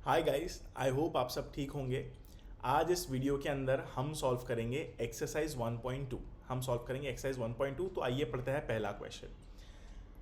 Hi guys, I hope आप सब ठीक होंगे। आज इस वीडियो के अंदर हम सॉल्व करेंगे एक्सरसाइज 1.2। हम सॉल्व करेंगे एक्सरसाइज 1.2। तो आइए पढ़ते हैं पहला question.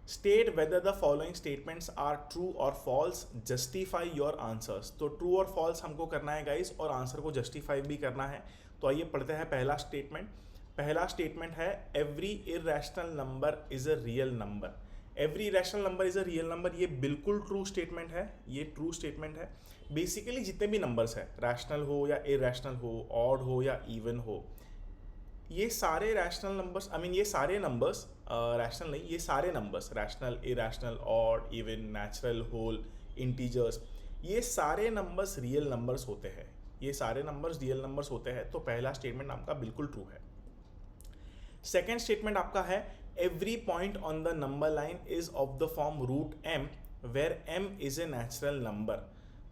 State whether the following statements are true और फॉल्स, जस्टिफाई योर आंसर्स। तो ट्रू और फॉल्स हमको करना है गाइस, और आंसर को जस्टिफाई भी करना है। तो आइए पढ़ते हैं पहला स्टेटमेंट। पहला स्टेटमेंट है every irrational number is a real number. Every rational number is a real number. ये बिल्कुल ट्रू स्टेटमेंट है, ये ट्रू स्टेटमेंट है। बेसिकली जितने भी नंबर्स हैं, रैशनल हो या इरेशनल हो, ऑड हो या इवन हो, ये सारे रैशनल नंबर्स, आई मीन ये सारे नंबर्स, रैशनल नहीं, ये सारे numbers, rational, irrational, odd, even, natural, whole, integers, ये सारे नंबर्स रियल नंबर्स होते हैं। ये सारे नंबर्स रियल नंबर्स होते हैं। तो पहला स्टेटमेंट आपका बिल्कुल ट्रू है। सेकेंड स्टेटमेंट आपका है every point on the number line is of the form root M where M is a natural number.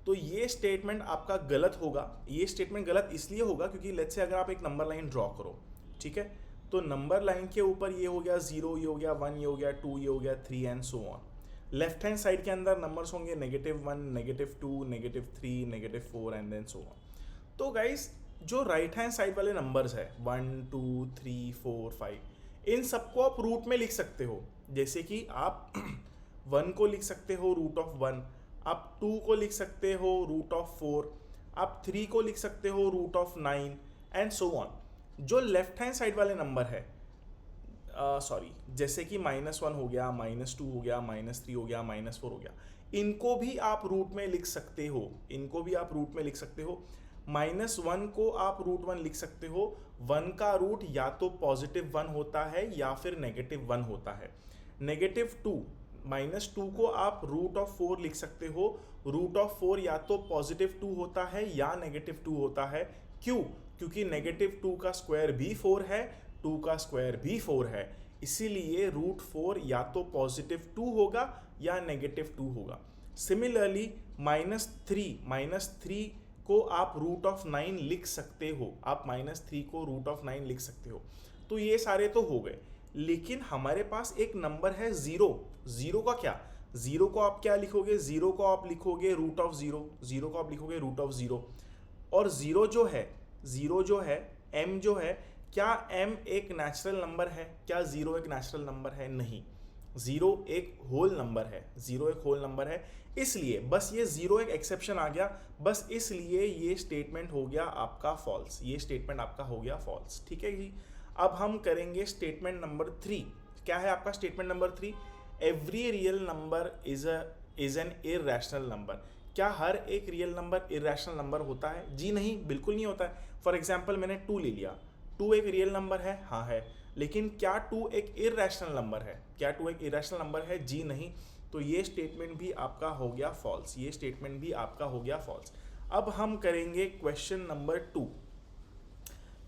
तो ये स्टेटमेंट आपका गलत होगा। ये स्टेटमेंट गलत इसलिए होगा क्योंकि लेट्स से अगर आप एक नंबर लाइन ड्रॉ करो, ठीक है, तो नंबर लाइन के ऊपर ये हो गया 0, ये हो गया 1, ये हो गया 2, ये हो गया 3 and so on. Left hand side के अंदर नंबर्स होंगे -1, -2, -3, -4 एंड देन सो ऑन। तो गाइस, जो राइट हैंड साइड वाले नंबर्स है 1, 2, 3, 4, 5, इन सबको आप रूट में लिख सकते हो। जैसे कि आप 1 को लिख सकते हो रूट ऑफ 1, आप 2 को लिख सकते हो रूट ऑफ 4, आप 3 को लिख सकते हो root of 9 and so on. जो लेफ्ट हैंड साइड वाले नंबर है, सॉरी, जैसे कि -1 हो गया, -2 हो गया, -3 हो गया, -4 हो गया, इनको भी आप रूट में लिख सकते हो। इनको भी आप रूट में लिख सकते हो। -1 को आप √1 लिख सकते हो। 1 का रूट या तो +1 होता है या फिर -1 होता है। -2, -2 को आप √4 लिख सकते हो। √4 या तो +2 होता है या -2 होता है। क्यों? क्योंकि -2 का स्क्वायर भी 4 है, 2 का स्क्वायर भी 4 है। इसीलिए √4 या तो +2 होगा या -2 होगा। सिमिलरली -3 को आप √9 लिख सकते हो। आप -3 को √9 लिख सकते हो। तो ये सारे तो हो गए, लेकिन हमारे पास एक नंबर है 0। 0 का क्या? 0 को आप क्या लिखोगे? 0 को आप लिखोगे √0। 0 को आप लिखोगे √0। और 0 जो है, 0 जो है, m जो है, क्या m एक नेचुरल नंबर है? क्या 0 एक नेचुरल नंबर है? नहीं, 0 एक होल नंबर है। 0 एक होल नंबर है। इसलिए बस ये 0 एक एक्सेप्शन आ गया, बस इसलिए ये स्टेटमेंट हो गया आपका फॉल्स। ये स्टेटमेंट आपका हो गया फॉल्स। ठीक है जी। अब हम करेंगे स्टेटमेंट नंबर 3। क्या है आपका statement number 3? Every real number is an irrational number. क्या हर एक रियल नंबर इररेशनल नंबर होता है? जी नहीं, बिल्कुल नहीं होता है। फॉर एग्जाम्पल मैंने 2 ले लिया। 2 एक रियल नंबर है? हाँ है। लेकिन क्या 2 एक इररेशनल नंबर है? क्या 2 एक इररेशनल नंबर है? जी नहीं। तो ये स्टेटमेंट भी आपका हो गया फॉल्स। ये स्टेटमेंट भी आपका हो गया फॉल्स। अब हम करेंगे क्वेश्चन नंबर 2।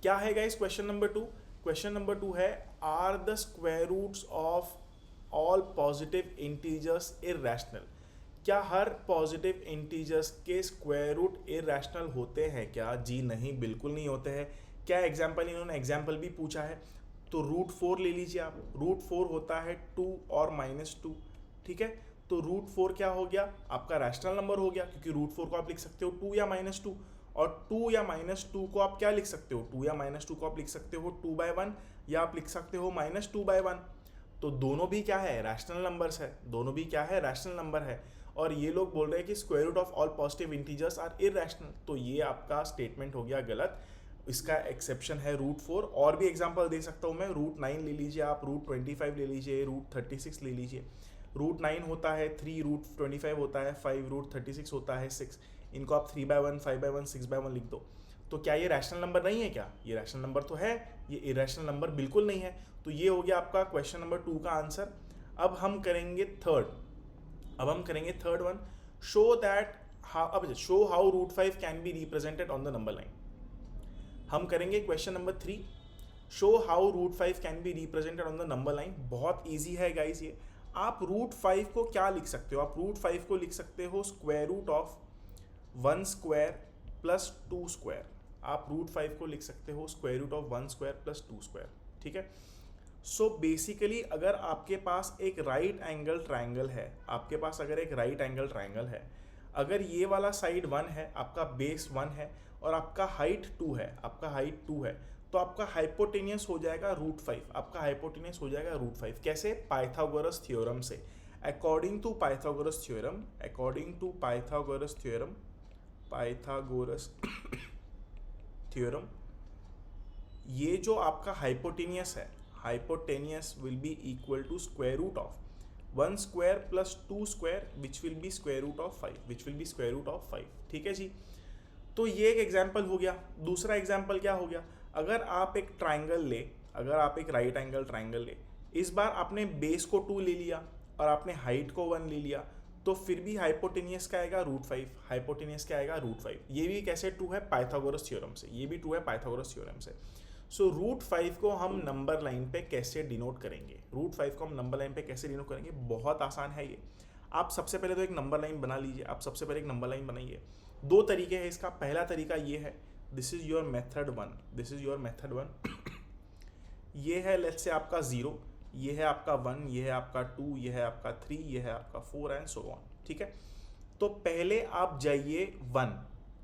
क्या है guys question number 2? Question number 2 है are the square roots of all positive integers irrational. क्या हर पॉजिटिव इंटीजर्स के स्क्वायर रूट इररेशनल होते हैं क्या? जी नहीं, बिल्कुल नहीं होते हैं। क्या एग्जाम्पल? इन्होंने एग्जाम्पल भी पूछा है। तो √4 ले लीजिए आप। √4 होता है 2 और -2। ठीक है, तो √4 क्या हो गया? आपका रैशनल नंबर हो गया, क्योंकि √4 को आप लिख सकते हो 2 या -2। और 2 या -2 को आप क्या लिख सकते हो? 2 या -2 को आप लिख सकते हो 2/1, या आप लिख सकते हो -2/1। तो दोनों भी क्या है? रैशनल नंबर्स है। दोनों भी क्या है? रैशनल नंबर है। और ये लोग बोल रहे हैं कि square root of all positive integers are irrational. तो ये आपका स्टेटमेंट हो गया गलत। इसका एक्सेप्शन है √4। और भी एग्जांपल दे सकता हूँ मैं। √9 ले लीजिए आप, √25 ले लीजिए, √36 ले लीजिए। √9 होता है 3, √25 होता है 5, √36 होता है 6। इनको आप 3/1, 5/1, 6/1 लिख दो। तो क्या ये रैशनल नंबर नहीं है क्या? ये रैशनल नंबर तो है, ये इरेशनल नंबर बिल्कुल नहीं है। तो ये हो गया आपका क्वेश्चन नंबर 2 का आंसर। अब हम करेंगे third one. Show that show how √5 can be represented on the number line. हम करेंगे question number 3। Show how √5 can be represented on the number line. बहुत ईजी है गाइस ये। आप √5 को क्या लिख सकते हो? आप √5 को लिख सकते हो square root of 1 square plus 2 square. आप √5 को लिख सकते हो square root of 1 square plus 2 square. ठीक है। सो बेसिकली अगर आपके पास एक राइट एंगल ट्राइंगल है, आपके पास अगर एक राइट एंगल ट्राइंगल है, अगर ये वाला साइड 1 है, आपका बेस 1 है और आपका हाइट 2 है, तो आपका हाइपोटेनियस हो जाएगा √5, आपका हाइपोटेनियस हो जाएगा √5। कैसे? पाइथागोरस थ्योरम से। अकॉर्डिंग टू पाइथागोरस थ्योरम, ये जो आपका हाइपोटेनियस है, hypotenuse will be equal to square root of 1 square plus 2 square which will be square root of 5, ठीक है जी। तो ये एक एग्जाम्पल हो गया। दूसरा एग्जाम्पल क्या हो गया? अगर आप एक ट्राइंगल ले, अगर आप एक राइट एंगल ट्राइंगल ले, इस बार आपने बेस को 2 ले लिया और आपने हाइट को 1 ले लिया, तो फिर भी हाइपोटेनियस का आएगा √5, हाइपोटेनियस का आएगा √5। ये भी कैसे 2 है? पाइथागोरस थ्योरम से, ये भी 2 है पाइथागोरस थ्योरम से। सो √5 को हम नंबर लाइन पे कैसे डिनोट करेंगे? बहुत आसान है ये। आप सबसे पहले तो एक नंबर लाइन बना लीजिए, आप सबसे पहले एक नंबर लाइन बनाइए। 2 तरीके हैं इसका। पहला तरीका ये है, दिस इज योर मेथड 1, ये है लेट्स से आपका 0, ये है आपका 1, ये है आपका 2, ये है आपका 3, ये है आपका 4 एंड सो ऑन, ठीक है। तो पहले आप जाइए 1,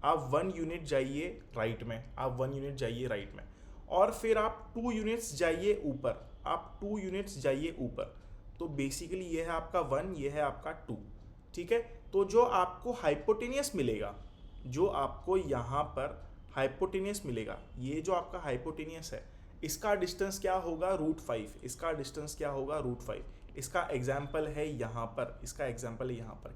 आप 1 यूनिट जाइए राइट में, और फिर आप 2 यूनिट्स जाइए ऊपर, तो बेसिकली ये है आपका 1, ये है आपका 2, ठीक है। तो जो आपको हाइपोटेनियस मिलेगा, जो आपको यहाँ पर हाइपोटेनियस मिलेगा, ये जो आपका हाइपोटेनियस है, इसका डिस्टेंस क्या होगा? √5, इसका एग्जाम्पल है यहाँ पर,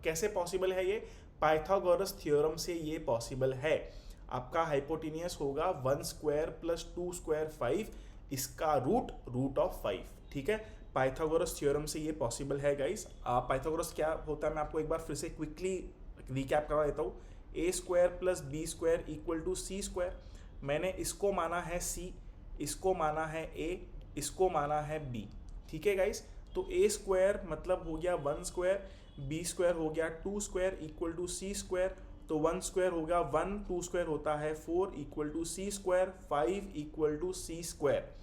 कैसे पॉसिबल है ये? पाइथागोरस थ्योरम से ये पॉसिबल है। आपका हाइपोटेनियस होगा 1 स्क्वायर प्लस 2 स्क्वायर 5, इसका रूट ऑफ 5, ठीक है। पाइथागोरस थ्योरम से ये पॉसिबल है गाइस। पाइथागोरस क्या होता है मैं आपको एक बार फिर से क्विकली रिकैप करवा देता हूँ। a square plus B square equal to C square. मैंने इसको माना है c, इसको माना है a, इसको माना है b, ठीक है गाइस। तो a स्क्वायर मतलब हो गया 1 स्क्वायर, b स्क्वायर हो गया 2 square equal to c square, तो 1 स्क्वायर हो गया 1, 2 स्क्वायर होता है 4 equal to c square, 5 equal to c square.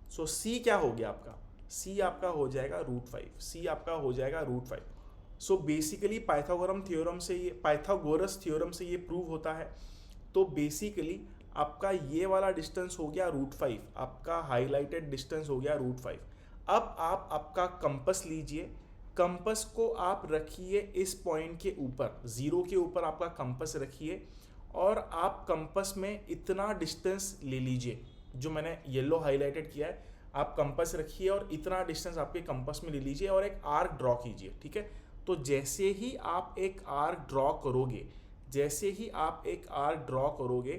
So c क्या हो गया आपका? c आपका हो जाएगा √5, सो बेसिकली पाइथागोरस थ्योरम से ये प्रूव होता है। तो बेसिकली आपका ये वाला डिस्टेंस हो गया √5, आपका हाईलाइटेड डिस्टेंस हो गया √5। अब आप आपका कंपस लीजिए, कंपस को आप रखिए इस पॉइंट के ऊपर, 0 के ऊपर आपका कंपस रखिए, और आप कंपस में इतना डिस्टेंस ले लीजिए जो मैंने येलो हाईलाइटेड किया है। आप कंपस रखिए और इतना डिस्टेंस आपके कंपस में ले लीजिए और एक आर्क ड्रॉ कीजिए, ठीक है। तो जैसे ही आप एक आर्क ड्रॉ करोगे,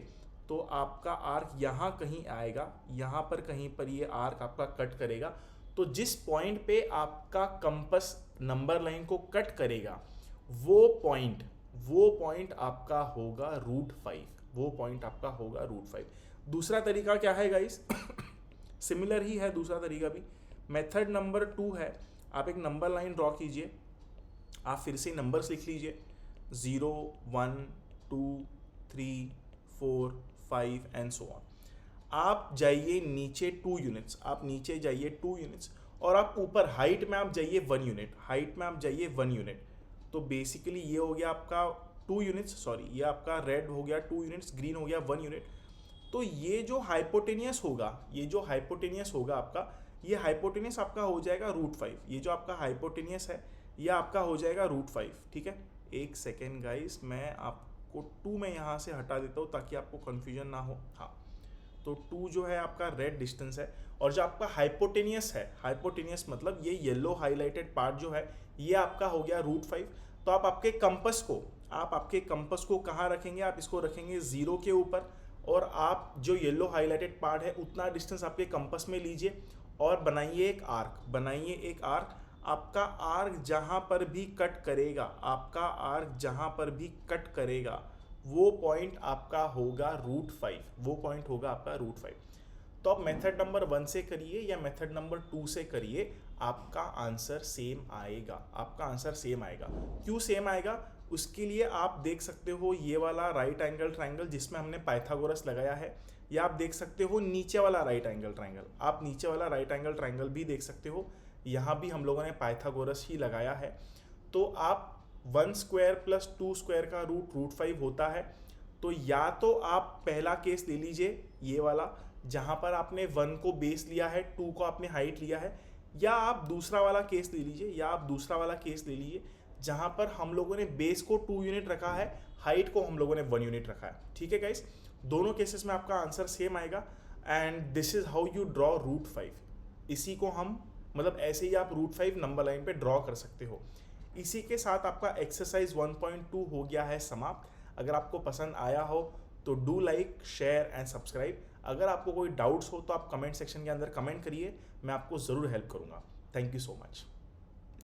तो आपका आर्क यहाँ कहीं आएगा, यहाँ पर कहीं पर ये आर्क आपका कट करेगा। तो जिस पॉइंट पे आपका कंपस नंबर लाइन को कट करेगा, वो पॉइंट आपका होगा √5, दूसरा तरीका क्या है गाइस? सिमिलर ही है दूसरा तरीका भी। मेथड नंबर 2 है, आप एक नंबर लाइन ड्रॉ कीजिए, आप फिर से नंबर्स लिख लीजिए 0, 1, 2, 3, 4, 5 एंड सो ऑन। आप जाइए नीचे 2 यूनिट्स, और आप ऊपर हाइट में आप जाइए 1 यूनिट, तो बेसिकली ये हो गया आपका 2 यूनिट्स, ये आपका रेड हो गया 2 यूनिट्स, ग्रीन हो गया 1 यूनिट। तो ये जो हाइपोटेनियस होगा आपका, ये हाइपोटेनियस आपका हो जाएगा √5। ये जो आपका हाइपोटेनियस है ये आपका हो जाएगा √5, ठीक है। एक सेकेंड गाइस, मैं आपको 2 में यहाँ से हटा देता हूँ ताकि आपको कन्फ्यूजन ना हो। हाँ, तो 2 जो है आपका रेड डिस्टेंस है, और जो आपका हाइपोटेनियस मतलब ये येलो हाईलाइटेड पार्ट जो है, ये आपका हो गया √5। तो आप आपके कंपस को कहाँ रखेंगे? आप इसको रखेंगे 0 के ऊपर, और आप जो येलो हाईलाइटेड पार्ट है उतना डिस्टेंस आपके कंपस में लीजिए और बनाइए एक आर्क। आपका आर्क जहाँ पर भी कट करेगा, वो पॉइंट आपका होगा √5, तो आप मेथड नंबर 1 से करिए या मेथड नंबर 2 से करिए, आपका आंसर सेम आएगा। क्यों सेम आएगा? उसके लिए आप देख सकते हो ये वाला राइट एंगल ट्राइंगल जिसमें हमने पाइथागोरस लगाया है, या आप देख सकते हो नीचे वाला राइट एंगल ट्राइंगल भी देख सकते हो, यहाँ भी हम लोगों ने पाइथागोरस ही लगाया है। तो आप 1 स्क्वायर प्लस 2 स्क्वायर का रूट 5 होता है। तो या तो आप पहला केस ले लीजिए ये वाला, जहाँ पर आपने 1 को बेस लिया है, 2 को आपने हाइट लिया है, या आप दूसरा वाला केस ले लीजिए, जहाँ पर हम लोगों ने बेस को 2 यूनिट रखा है, हाइट को हम लोगों ने 1 यूनिट रखा है। ठीक है गाइस, दोनों केसेस में आपका आंसर सेम आएगा and this is how you draw root 5। इसी को हम मतलब ऐसे ही आप रूट 5 नंबर लाइन पे ड्रॉ कर सकते हो। इसी के साथ आपका एक्सरसाइज 1.2 हो गया है समाप्त। अगर आपको पसंद आया हो तो do like, share and subscribe. अगर आपको कोई डाउट्स हो तो आप कमेंट सेक्शन के अंदर कमेंट करिए, मैं आपको ज़रूर हेल्प करूँगा। Thank you so much.